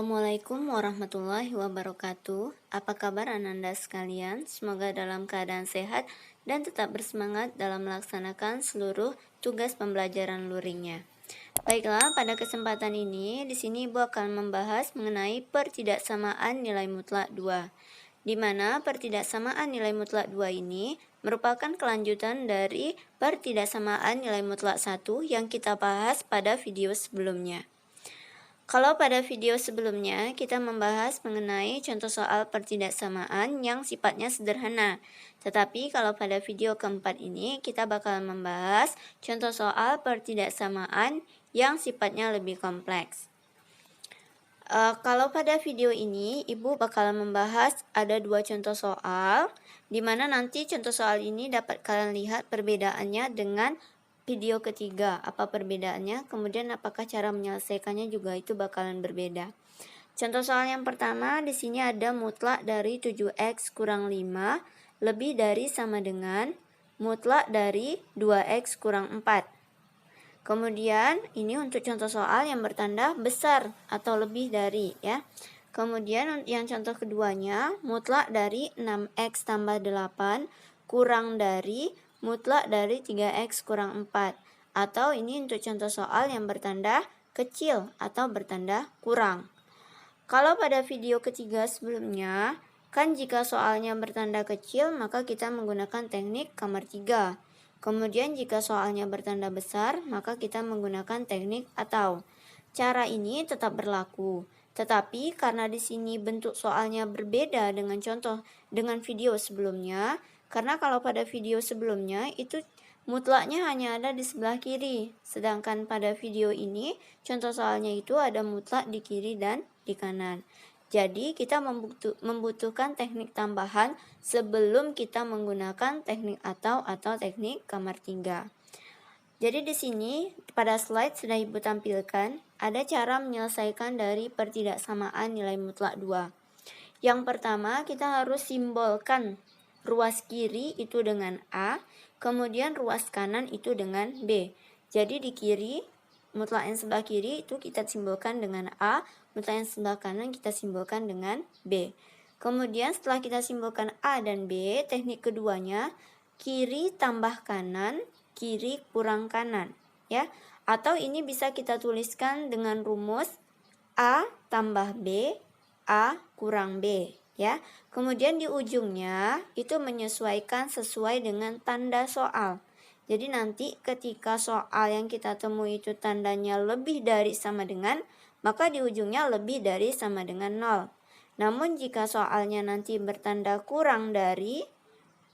Assalamualaikum warahmatullahi wabarakatuh. Apa kabar Ananda sekalian? Semoga dalam keadaan sehat dan tetap bersemangat dalam melaksanakan seluruh tugas pembelajaran luringnya. Baiklah, pada kesempatan ini di sini Ibu akan membahas mengenai pertidaksamaan nilai mutlak 2. Di mana pertidaksamaan nilai mutlak 2 ini merupakan kelanjutan dari pertidaksamaan nilai mutlak 1 yang kita bahas pada video sebelumnya. Kalau pada video sebelumnya kita membahas mengenai contoh soal pertidaksamaan yang sifatnya sederhana. Tetapi kalau pada video keempat ini kita bakal membahas contoh soal pertidaksamaan yang sifatnya lebih kompleks. Kalau pada video ini Ibu bakal membahas ada dua contoh soal, di mana nanti contoh soal ini dapat kalian lihat perbedaannya dengan video ketiga, apa perbedaannya, kemudian apakah cara menyelesaikannya juga itu bakalan berbeda. Contoh soal yang pertama, di sini ada mutlak dari 7x kurang 5 lebih dari sama dengan mutlak dari 2x kurang 4. Kemudian ini untuk contoh soal yang bertanda besar atau lebih dari ya. Kemudian yang contoh keduanya, mutlak dari 6x tambah 8 kurang dari mutlak dari 3x kurang 4. Atau ini untuk contoh soal yang bertanda kecil atau bertanda kurang. Kalau pada video ketiga sebelumnya, kan jika soalnya bertanda kecil maka kita menggunakan teknik kamar 3. Kemudian jika soalnya bertanda besar, maka kita menggunakan teknik atau. Cara ini tetap berlaku. Tetapi karena di sini bentuk soalnya berbeda dengan video sebelumnya, karena kalau pada video sebelumnya itu mutlaknya hanya ada di sebelah kiri, sedangkan pada video ini contoh soalnya itu ada mutlak di kiri dan di kanan. Jadi kita membutuhkan teknik tambahan sebelum kita menggunakan teknik atau teknik kamar 3. Jadi di sini pada slide sudah Ibu tampilkan ada cara menyelesaikan dari pertidaksamaan nilai mutlak 2. Yang pertama kita harus simbolkan ruas kiri itu dengan A, kemudian ruas kanan itu dengan B. Jadi di kiri, mutlak yang sebelah kiri itu kita simbolkan dengan A, mutlak yang sebelah kanan kita simbolkan dengan B. Kemudian setelah kita simbolkan A dan B, teknik keduanya kiri tambah kanan, kiri kurang kanan, ya. Atau ini bisa kita tuliskan dengan rumus A tambah B, A kurang B, ya. Kemudian di ujungnya itu menyesuaikan sesuai dengan tanda soal. Jadi nanti ketika soal yang kita temui itu tandanya lebih dari sama dengan, maka di ujungnya lebih dari sama dengan 0. Namun jika soalnya nanti bertanda kurang dari,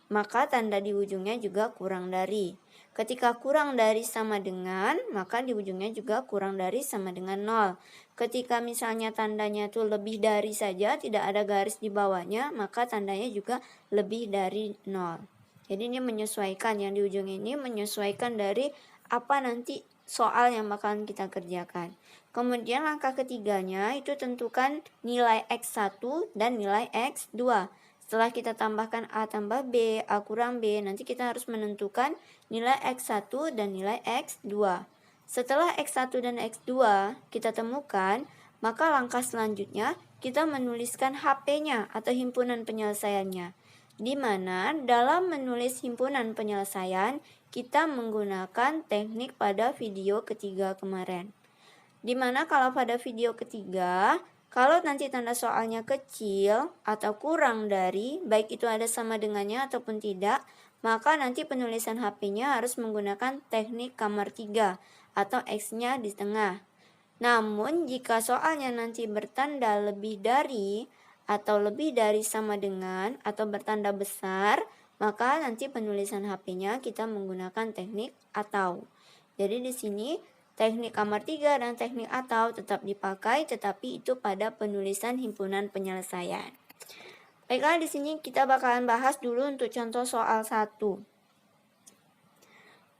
maka tanda di ujungnya juga kurang dari. Ketika kurang dari sama dengan, maka di ujungnya juga kurang dari sama dengan 0. Ketika misalnya tandanya itu lebih dari saja, tidak ada garis di bawahnya, maka tandanya juga lebih dari 0. Jadi ini menyesuaikan, yang di ujung ini menyesuaikan dari apa nanti soal yang bakalan kita kerjakan. Kemudian langkah ketiganya itu tentukan nilai X1 dan nilai X2. Setelah kita tambahkan A tambah B, A kurang B, nanti kita harus menentukan nilai X1 dan nilai X2. Setelah X1 dan X2 kita temukan, maka langkah selanjutnya kita menuliskan HP-nya atau himpunan penyelesaiannya. Di mana dalam menulis himpunan penyelesaian, kita menggunakan teknik pada video ketiga kemarin. Di mana kalau pada video ketiga, kalau nanti tanda soalnya kecil atau kurang dari, baik itu ada sama dengannya ataupun tidak, maka nanti penulisan HP-nya harus menggunakan teknik kamar 3 atau X-nya di tengah. Namun jika soalnya nanti bertanda lebih dari atau lebih dari sama dengan atau bertanda besar, maka nanti penulisan HP-nya kita menggunakan teknik atau. Jadi di sini teknik kamar 3 dan teknik atau tetap dipakai, tetapi itu pada penulisan himpunan penyelesaian. Baiklah, di sini kita bakalan bahas dulu untuk contoh soal 1.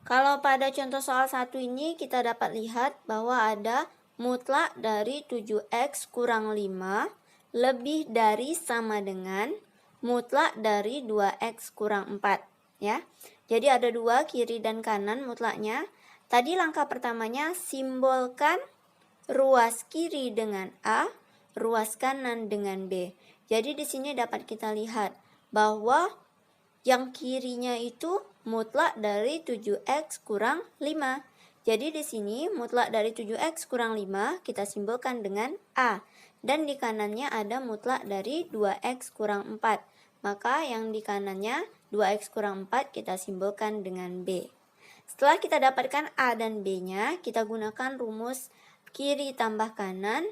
Kalau pada contoh soal 1 ini kita dapat lihat bahwa ada mutlak dari 7x kurang 5 lebih dari sama dengan mutlak dari 2x kurang 4, ya. Jadi ada dua, kiri dan kanan mutlaknya. Tadi langkah pertamanya simbolkan ruas kiri dengan A, ruas kanan dengan B. Jadi di sini dapat kita lihat bahwa yang kirinya itu mutlak dari 7x kurang 5. Jadi di sini mutlak dari 7x kurang 5 kita simbolkan dengan A. Dan di kanannya ada mutlak dari 2x kurang 4. Maka yang di kanannya 2x kurang 4 kita simbolkan dengan B. Setelah kita dapatkan A dan B-nya, kita gunakan rumus kiri tambah kanan,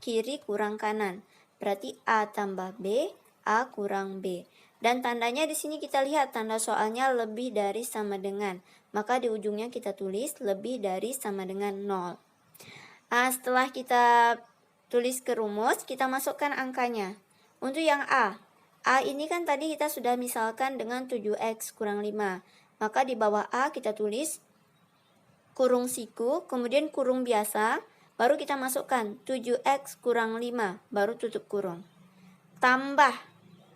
kiri kurang kanan. Berarti A tambah B, A kurang B. Dan tandanya di sini kita lihat tanda soalnya lebih dari sama dengan. Maka di ujungnya kita tulis lebih dari sama dengan 0. Setelah kita tulis ke rumus, kita masukkan angkanya. Untuk yang A ini kan tadi kita sudah misalkan dengan 7x kurang 5. Maka di bawah A kita tulis kurung siku, kemudian kurung biasa, baru kita masukkan 7x kurang 5, baru tutup kurung. Tambah,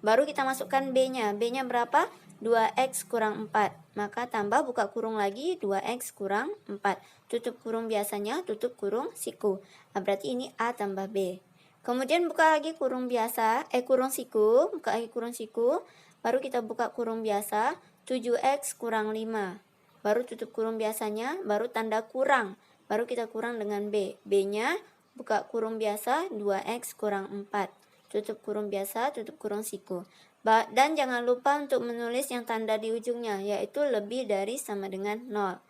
baru kita masukkan B-nya. B-nya berapa? 2x kurang 4. Maka tambah buka kurung lagi 2x kurang 4. Tutup kurung biasanya, tutup kurung siku. Berarti ini A tambah B. Kemudian buka lagi kurung biasa, kurung siku, buka lagi kurung siku, baru kita buka kurung biasa, 7x kurang 5. Baru tutup kurung biasanya, baru tanda kurang. Baru kita kurang dengan B. B-nya buka kurung biasa, 2x kurang 4. Tutup kurung biasa, tutup kurung siku. Dan jangan lupa untuk menulis yang tanda di ujungnya, yaitu lebih dari sama dengan 0.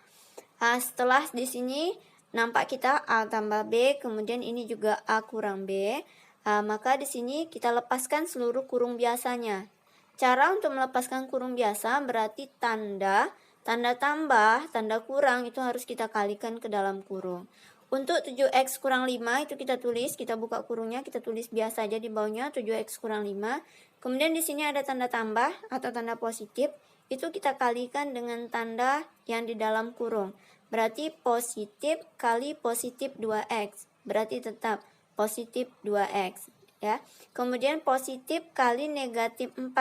Setelah di sini nampak kita A tambah B, kemudian ini juga A kurang B. Maka di sini kita lepaskan seluruh kurung biasanya. Cara untuk melepaskan kurung biasa berarti tanda tambah, tanda kurang itu harus kita kalikan ke dalam kurung. Untuk 7x kurang 5 itu kita tulis, kita buka kurungnya, kita tulis biasa aja di bawahnya 7x kurang 5. Kemudian di sini ada tanda tambah atau tanda positif, itu kita kalikan dengan tanda yang di dalam kurung. Berarti positif kali positif 2x, berarti tetap positif 2x. Ya. Kemudian positif kali negatif 4,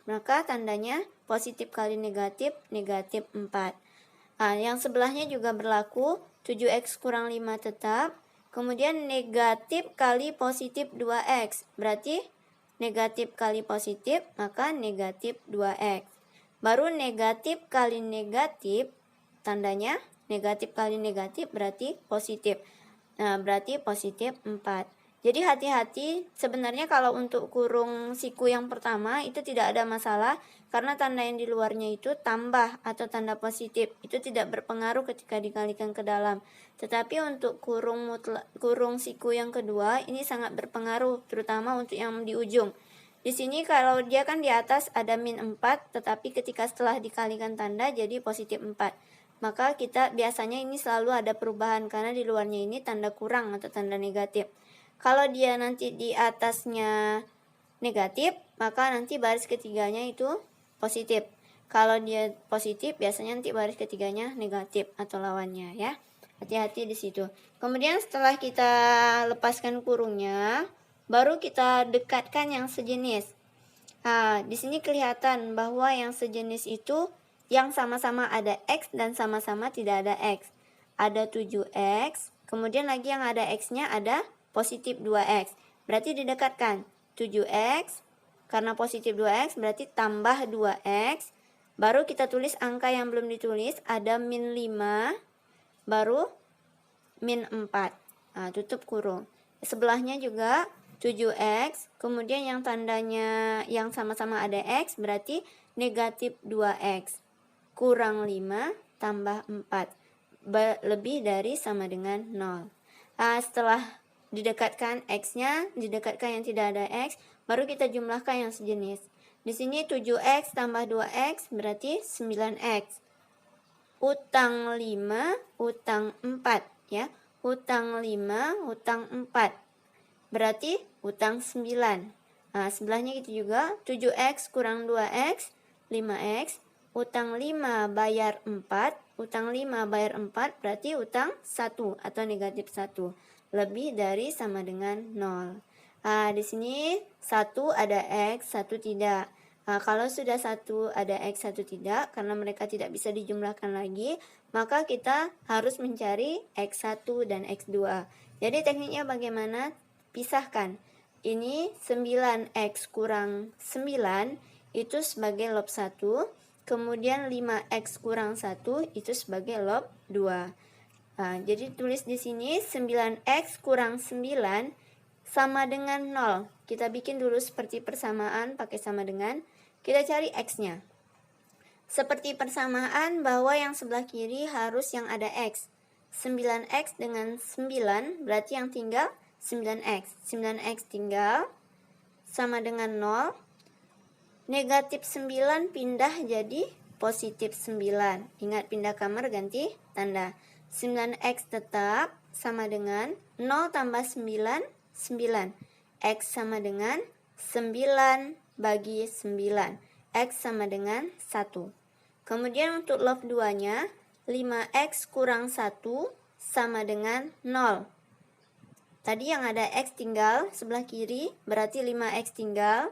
maka tandanya positif kali negatif, negatif 4. Yang sebelahnya juga berlaku, 7x kurang 5 tetap. Kemudian negatif kali positif 2x. Berarti negatif kali positif, maka negatif 2x. Baru negatif kali negatif, tandanya negatif kali negatif berarti positif. Berarti positif 4. Jadi hati-hati, sebenarnya kalau untuk kurung siku yang pertama itu tidak ada masalah karena tanda yang di luarnya itu tambah atau tanda positif. Itu tidak berpengaruh ketika dikalikan ke dalam. Tetapi untuk kurung siku yang kedua ini sangat berpengaruh, terutama untuk yang di ujung. Di sini kalau dia kan di atas ada min 4, tetapi ketika setelah dikalikan tanda jadi positif 4. Maka kita biasanya ini selalu ada perubahan karena di luarnya ini tanda kurang atau tanda negatif. Kalau dia nanti di atasnya negatif, maka nanti baris ketiganya itu positif. Kalau dia positif, biasanya nanti baris ketiganya negatif atau lawannya ya. Hati-hati di situ. Kemudian setelah kita lepaskan kurungnya, baru kita dekatkan yang sejenis. Di sini kelihatan bahwa yang sejenis itu yang sama-sama ada X dan sama-sama tidak ada X. Ada 7X, kemudian lagi yang ada X-nya ada positif 2x. Berarti didekatkan 7x, karena positif 2x berarti tambah 2x. Baru kita tulis angka yang belum ditulis, ada min 5, baru min 4. Tutup kurung. Sebelahnya juga 7x, kemudian yang tandanya yang sama-sama ada x berarti negatif 2x. Kurang 5 tambah 4. Lebih dari sama dengan 0. Setelah didekatkan X-nya, didekatkan yang tidak ada X, baru kita jumlahkan yang sejenis. Di sini 7X tambah 2X berarti 9X. Utang 5, utang 4 ya. Utang 5, utang 4. Berarti utang 9. Sebelahnya gitu juga, 7X kurang 2X, 5X. Utang 5 bayar 4, utang 5 bayar 4 berarti utang 1 atau negatif 1. Lebih dari sama dengan 0. Di sini 1 ada X, 1 tidak. Kalau sudah 1 ada X, 1 tidak, karena mereka tidak bisa dijumlahkan lagi, maka kita harus mencari X1 dan X2. Jadi tekniknya bagaimana? pisahkan. Ini 9x kurang 9 itu sebagai log 1, kemudian 5x kurang 1 itu sebagai log 2. Nah, jadi tulis di sini 9x kurang 9 sama dengan 0. Kita bikin dulu seperti persamaan pakai sama dengan. Kita cari x-nya. Seperti persamaan bahwa yang sebelah kiri harus yang ada x. 9x dengan 9 berarti yang tinggal 9x. 9x tinggal sama dengan 0. Negatif 9 pindah jadi positif 9. Ingat pindah kamar ganti tanda. 9x tetap sama dengan 0 tambah 9, 9. X sama dengan 9 bagi 9. X sama dengan 1. Kemudian untuk log 2-nya, 5x kurang 1 sama dengan 0. Tadi yang ada x tinggal sebelah kiri, berarti 5x tinggal.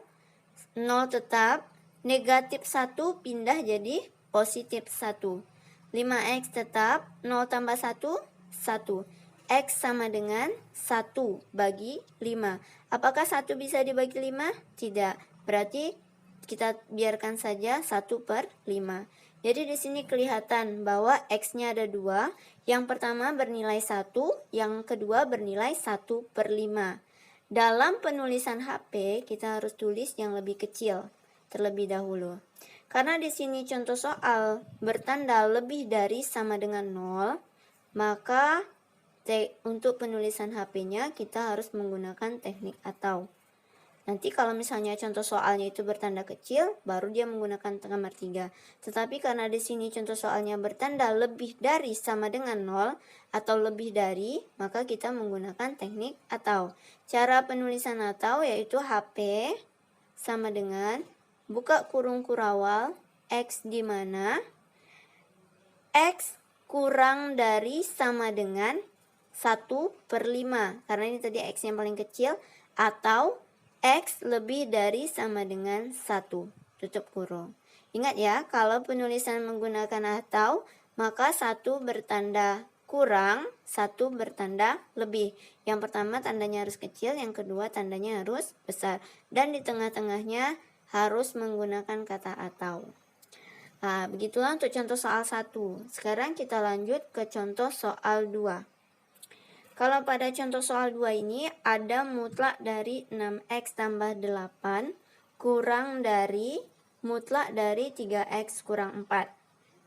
0 tetap, negatif 1 pindah jadi positif 1. 5x tetap, 0 tambah 1, 1. X sama dengan 1 bagi 5. Apakah 1 bisa dibagi 5? Tidak. Berarti kita biarkan saja 1 per 5. Jadi di sini kelihatan bahwa x-nya ada 2. Yang pertama bernilai 1, yang kedua bernilai 1 per 5. Dalam penulisan HP, kita harus tulis yang lebih kecil terlebih dahulu. Karena di sini contoh soal bertanda lebih dari sama dengan 0, maka untuk penulisan HP-nya kita harus menggunakan teknik atau. Nanti kalau misalnya contoh soalnya itu bertanda kecil, baru dia menggunakan kamar 3. Tetapi karena di sini contoh soalnya bertanda lebih dari sama dengan 0 atau lebih dari, maka kita menggunakan teknik atau. Cara penulisan atau yaitu HP sama dengan buka kurung kurawal X di mana X kurang dari sama dengan 1 per 5. Karena ini tadi X yang paling kecil, atau X lebih dari sama dengan 1, tutup kurung. Ingat ya, kalau penulisan menggunakan atau, maka 1 bertanda kurang, 1 bertanda lebih. Yang pertama tandanya harus kecil, yang kedua tandanya harus besar. Dan di tengah-tengahnya harus menggunakan kata atau. Nah, begitulah untuk contoh soal 1. Sekarang kita lanjut ke contoh soal 2. Kalau pada contoh soal 2 ini ada mutlak dari 6x tambah 8 kurang dari mutlak dari 3x kurang 4.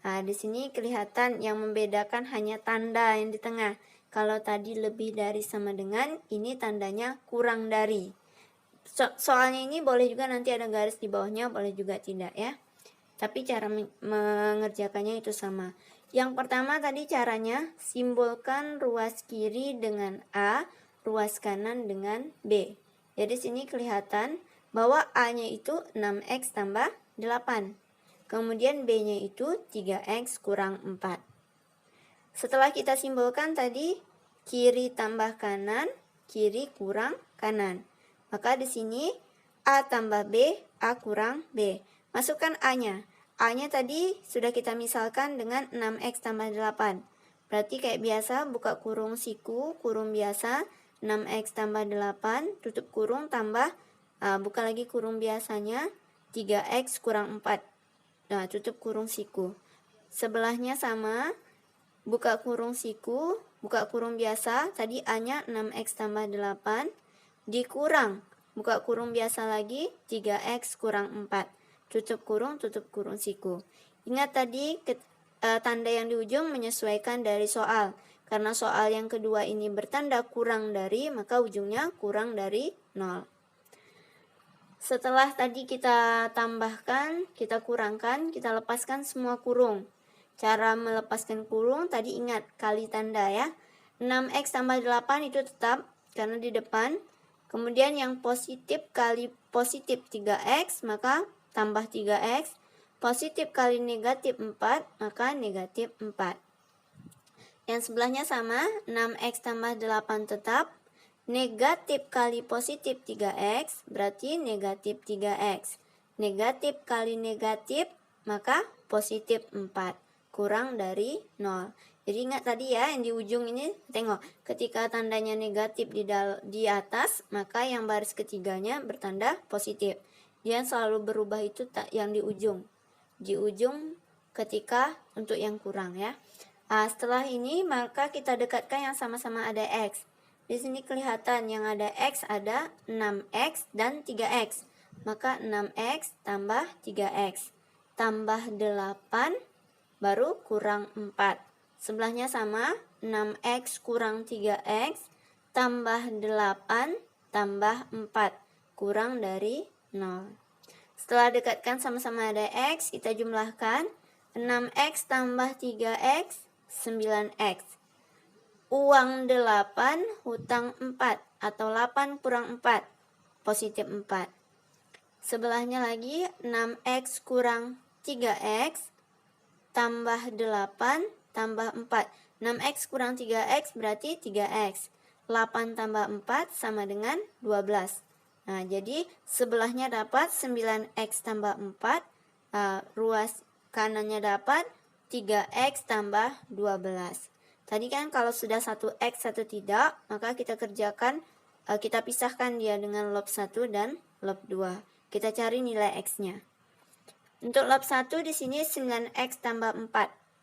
Nah, di sini kelihatan yang membedakan hanya tanda yang di tengah. Kalau tadi lebih dari sama dengan, ini tandanya kurang dari. Soalnya ini boleh juga nanti ada garis di bawahnya, boleh juga tidak ya. Tapi cara mengerjakannya itu sama. Yang pertama tadi caranya simbolkan ruas kiri dengan A, ruas kanan dengan B. Jadi sini kelihatan bahwa A-nya itu 6x tambah 8. Kemudian B-nya itu 3x kurang 4. Setelah kita simbolkan tadi kiri tambah kanan, kiri kurang kanan. Maka di sini A tambah B, A kurang B. Masukkan A-nya. A-nya tadi sudah kita misalkan dengan 6x tambah 8. Berarti kayak biasa buka kurung siku, kurung biasa, 6x tambah 8, tutup kurung tambah, buka lagi kurung biasanya, 3x kurang 4. Nah, tutup kurung siku. Sebelahnya sama, buka kurung siku, buka kurung biasa, tadi A-nya 6x tambah 8, dikurang, buka kurung biasa lagi, 3x kurang 4. Tutup kurung siku. Ingat tadi tanda yang di ujung menyesuaikan dari soal. Karena soal yang kedua ini bertanda kurang dari, maka ujungnya kurang dari 0. Setelah tadi kita tambahkan, kita kurangkan, kita lepaskan semua kurung. Cara melepaskan kurung tadi ingat kali tanda ya. 6x tambah 8 itu tetap karena di depan. Kemudian yang positif kali positif 3x, maka tambah 3x, positif kali negatif 4, maka negatif 4. Yang sebelahnya sama, 6x tambah 8 tetap, negatif kali positif 3x, berarti negatif 3x. Negatif kali negatif, maka positif 4, kurang dari 0. Jadi ingat tadi ya, yang di ujung ini tengok, ketika tandanya negatif di atas, maka yang baris ketiganya bertanda positif. Dia selalu berubah itu yang di ujung. Di ujung ketika untuk yang kurang ya. Setelah ini maka kita dekatkan yang sama-sama ada X. Di sini kelihatan yang ada X ada 6X dan 3X. Maka 6X tambah 3X tambah 8 baru kurang 4. Sebelahnya sama, 6X kurang 3X tambah 8 tambah 4 kurang dari 0. Setelah dekatkan sama-sama ada X, kita jumlahkan 6X tambah 3X 9X. Uang 8, hutang 4 atau 8 kurang 4 positif 4. Sebelahnya lagi 6X kurang 3X tambah 8 tambah 4. 6X kurang 3X berarti 3X. 8 tambah 4 sama dengan 12. Nah, jadi sebelahnya dapat 9X tambah 4. Ruas kanannya dapat 3X tambah 12. Tadi kan kalau sudah 1X, 1 tidak, maka kita kerjakan, kita pisahkan dia dengan log 1 dan log 2. Kita cari nilai X-nya. Untuk log 1 di sini 9X tambah 4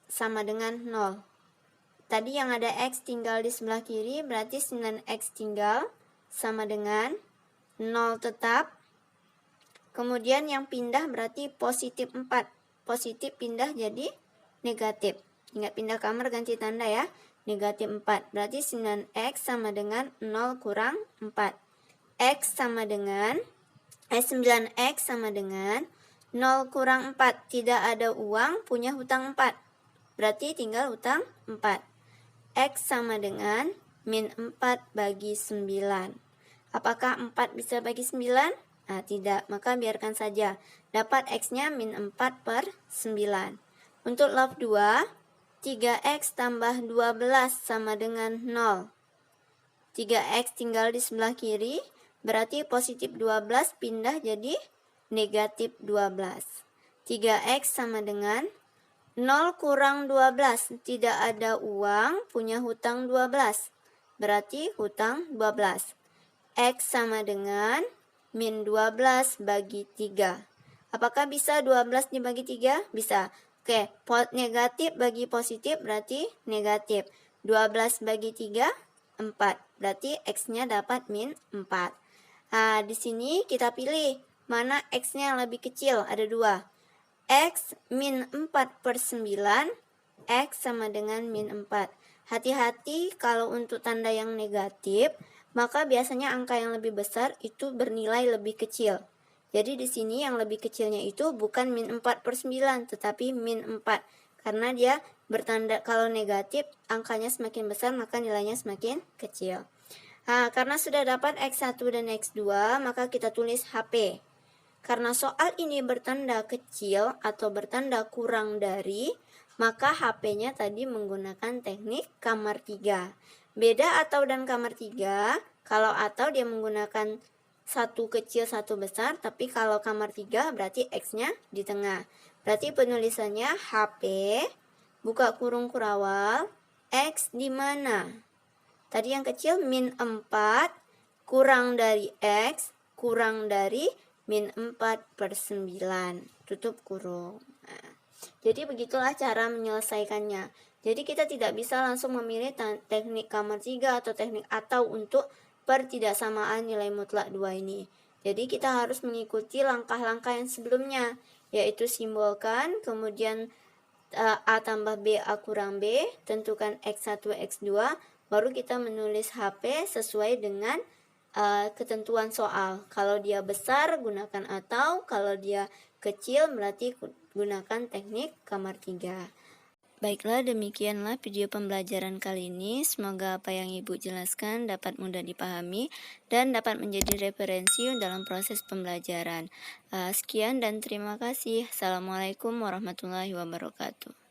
sama dengan 0. Tadi yang ada X tinggal di sebelah kiri, berarti 9X tinggal sama dengan 0 tetap. Kemudian yang pindah berarti positif 4. Positif pindah jadi negatif. Ingat pindah kamar ganti tanda ya. Negatif 4. Berarti 9X sama dengan 0 kurang 4. 9X sama dengan 0 kurang 4. Tidak ada uang, punya hutang 4. Berarti tinggal hutang 4. X sama dengan min 4 bagi 9. Apakah 4 bisa bagi 9? Tidak. Maka biarkan saja. Dapat X-nya min 4 per 9. Untuk log 2, 3X tambah 12 sama dengan 0. 3X tinggal di sebelah kiri. Berarti positif 12 pindah jadi negatif 12. 3X sama dengan 0 kurang 12, tidak ada uang, punya hutang 12. Berarti hutang 12. X sama dengan min 12 bagi 3. Apakah bisa 12 dibagi 3? Bisa. Oke, negatif bagi positif berarti negatif. 12 bagi 3, 4. Berarti X-nya dapat min 4. Di sini kita pilih mana X-nya yang lebih kecil, ada 2. X min 4 per 9, X sama dengan min 4. Hati-hati kalau untuk tanda yang negatif, maka biasanya angka yang lebih besar itu bernilai lebih kecil. Jadi di sini yang lebih kecilnya itu bukan min 4 per 9, tetapi min 4. Karena dia bertanda kalau negatif, angkanya semakin besar, maka nilainya semakin kecil. Karena sudah dapat X1 dan X2, maka kita tulis HP. Karena soal ini bertanda kecil atau bertanda kurang dari, maka HP-nya tadi menggunakan teknik kamar 3. Beda atau dan kamar 3, kalau atau dia menggunakan satu kecil satu besar, tapi kalau kamar 3 berarti X-nya di tengah. Berarti penulisannya HP, buka kurung kurawal, X di mana? Tadi yang kecil min 4, kurang dari X, kurang dari min 4 per 9, tutup kurung. Jadi begitulah cara menyelesaikannya. Jadi kita tidak bisa langsung memilih teknik kamar 3 atau teknik atau untuk pertidaksamaan nilai mutlak 2 ini. Jadi kita harus mengikuti langkah-langkah yang sebelumnya, yaitu simbolkan, kemudian A tambah B, A kurang B, tentukan X1, X2, baru kita menulis HP sesuai dengan ketentuan soal. Kalau dia besar gunakan atau, kalau dia kecil berarti gunakan teknik kamar 3. Baiklah, demikianlah video pembelajaran kali ini. Semoga apa yang Ibu jelaskan dapat mudah dipahami dan dapat menjadi referensi dalam proses pembelajaran. Sekian dan terima kasih. Assalamualaikum warahmatullahi wabarakatuh.